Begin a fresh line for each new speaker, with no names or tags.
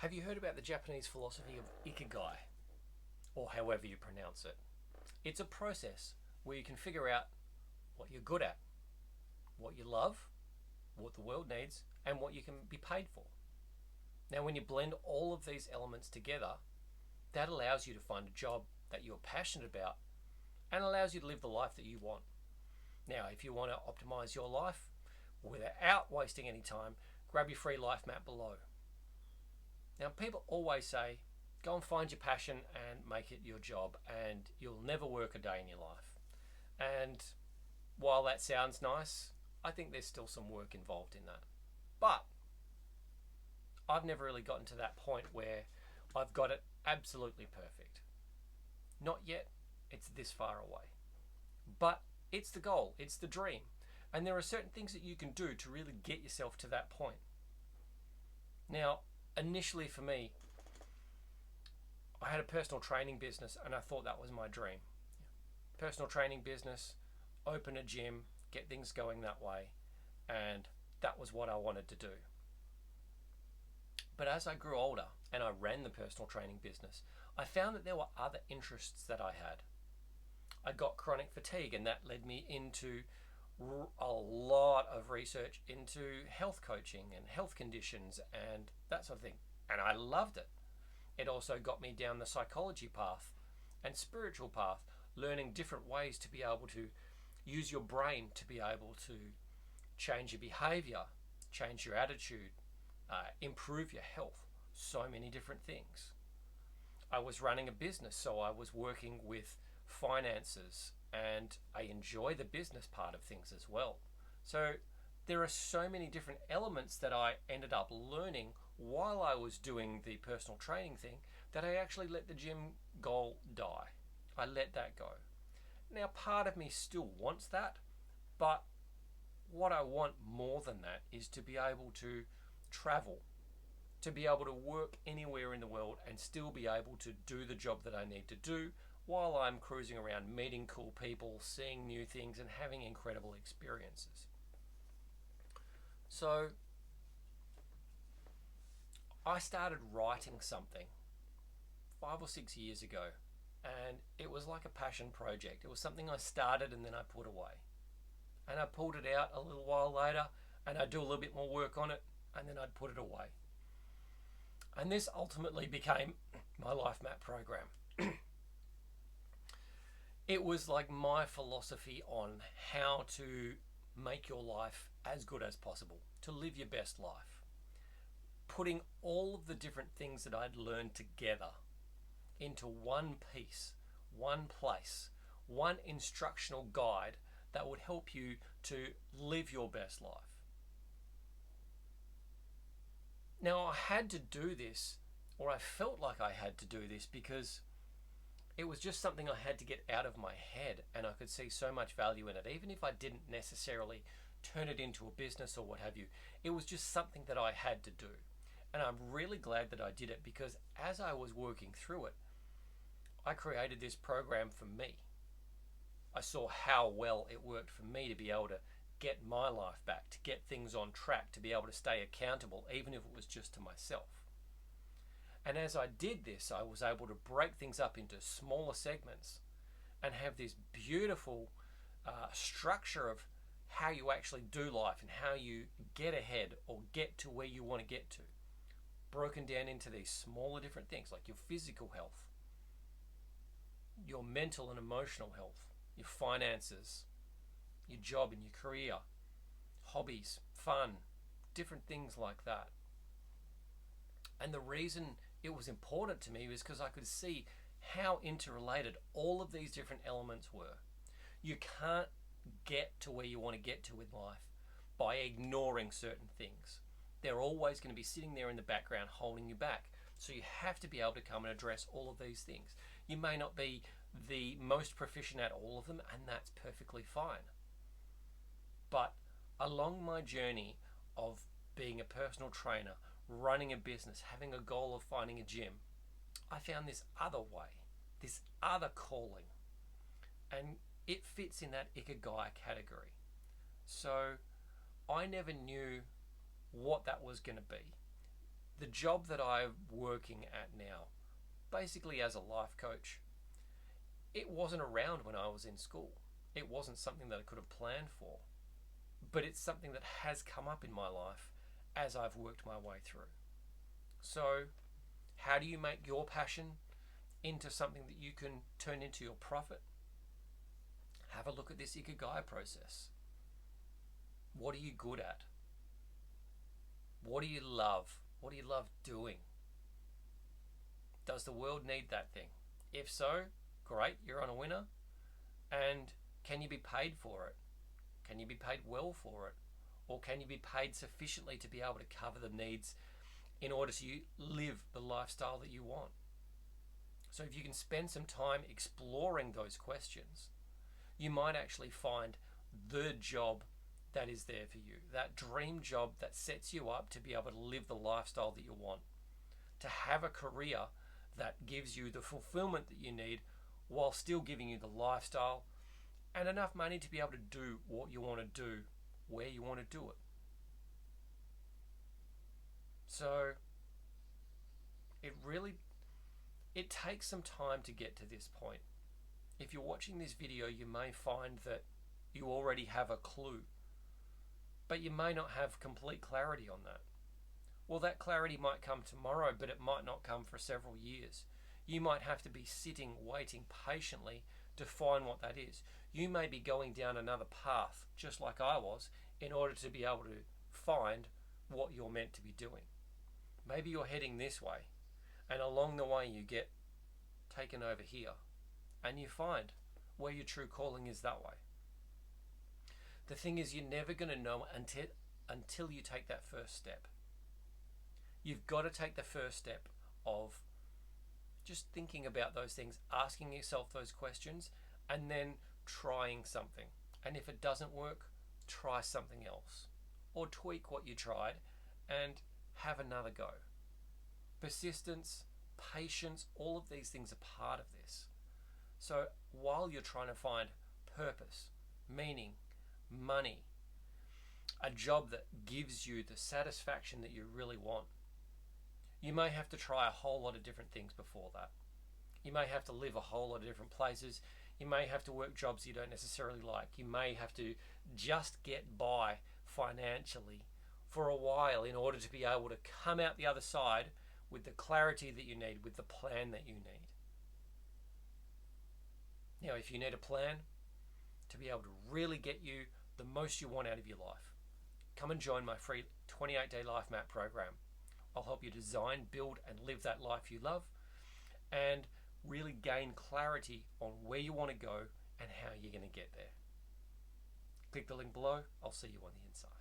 Have you heard about the Japanese philosophy of ikigai, or however you pronounce it? It's a process where you can figure out what you're good at, what you love, what the world needs, and what you can be paid for. Now, when you blend all of these elements together, that allows you to find a job that you're passionate about and allows you to live the life that you want. Now, if you want to optimize your life without wasting any time, grab your free life map below. Now, people always say, go and find your passion and make it your job, and you'll never work a day in your life. And while that sounds nice, I think there's still some work involved in that. But I've never really gotten to that point where I've got it absolutely perfect. Not yet. It's this far away. But it's the goal, it's the dream. And there are certain things that you can do to really get yourself to that point. Now, initially for me, I had a personal training business and I thought that was my dream. Personal training business, open a gym, get things going that way, and that was what I wanted to do. But as I grew older and I ran the personal training business, I found that there were other interests that I had. I got chronic fatigue, and that led me into a lot of research into health coaching and health conditions and that sort of thing. And I loved it. It also got me down the psychology path and spiritual path, learning different ways to be able to use your brain to be able to change your behavior, change your attitude, improve your health. So many different things. I was running a business, so I was working with finances, and I enjoy the business part of things as well. So there are so many different elements that I ended up learning while I was doing the personal training thing that I actually let the gym goal die. I let that go. Now, part of me still wants that, but what I want more than that is to be able to travel, to be able to work anywhere in the world and still be able to do the job that I need to do while I'm cruising around, meeting cool people, seeing new things, and having incredible experiences. So I started writing something 5 or 6 years ago, and it was like a passion project. It was something I started and then I put away. And I pulled it out a little while later, and I'd do a little bit more work on it, and then I'd put it away. And this ultimately became my LifeMap program. It was like my philosophy on how to make your life as good as possible, to live your best life. Putting all of the different things that I'd learned together into one piece, one place, one instructional guide that would help you to live your best life. Now, I had to do this, or I felt like I had to do this, because it was just something I had to get out of my head, and I could see so much value in it. Even if I didn't necessarily turn it into a business or what have you, it was just something that I had to do. And I'm really glad that I did it, because as I was working through it, I created this program for me. I saw how well it worked for me to be able to get my life back, to get things on track, to be able to stay accountable, even if it was just to myself. And as I did this, I was able to break things up into smaller segments and have this beautiful structure of how you actually do life and how you get ahead or get to where you want to get to. Broken down into these smaller different things, like your physical health, your mental and emotional health, your finances, your job and your career, hobbies, fun, different things like that. And the reason it was important to me was because I could see how interrelated all of these different elements were. You can't get to where you want to get to in life by ignoring certain things. They're always going to be sitting there in the background holding you back. So you have to be able to come and address all of these things. You may not be the most proficient at all of them, and that's perfectly fine. But along my journey of being a personal trainer, running a business, having a goal of finding a gym, I found this other way, this other calling, and it fits in that ikigai category. So I never knew what that was going to be. The job that I'm working at now, basically as a life coach, it wasn't around when I was in school. It wasn't something that I could have planned for, but it's something that has come up in my life as I've worked my way through. So, how do you make your passion into something that you can turn into your profit? Have a look at this Ikigai process. What are you good at? What do you love? What do you love doing? Does the world need that thing? If so, great, you're on a winner. And can you be paid for it? Can you be paid well for it? Or can you be paid sufficiently to be able to cover the needs in order to live the lifestyle that you want? So if you can spend some time exploring those questions, you might actually find the job that is there for you, that dream job that sets you up to be able to live the lifestyle that you want, to have a career that gives you the fulfillment that you need while still giving you the lifestyle and enough money to be able to do what you want to do where you want to do it. So it takes some time to get to this point. If you're watching this video, you may find that you already have a clue, but you may not have complete clarity on that. Well, that clarity might come tomorrow, but it might not come for several years. You might have to be sitting, waiting patiently to find what that is. You may be going down another path, just like I was, in order to be able to find what you're meant to be doing. Maybe you're heading this way, and along the way you get taken over here, and you find where your true calling is that way. The thing is, you're never going to know until you take that first step. You've got to take the first step of just thinking about those things, asking yourself those questions, and then trying something. And if it doesn't work, try something else. Or tweak what you tried and have another go. Persistence, patience, all of these things are part of this. So while you're trying to find purpose, meaning, money, a job that gives you the satisfaction that you really want, you may have to try a whole lot of different things before that. You may have to live a whole lot of different places. You may have to work jobs you don't necessarily like. You may have to just get by financially for a while in order to be able to come out the other side with the clarity that you need, with the plan that you need. Now, if you need a plan to be able to really get you the most you want out of your life, come and join my free 28-day life map program. I'll help you design, build, and live that life you love, and really gain clarity on where you want to go and how you're going to get there. Click the link below. I'll see you on the inside.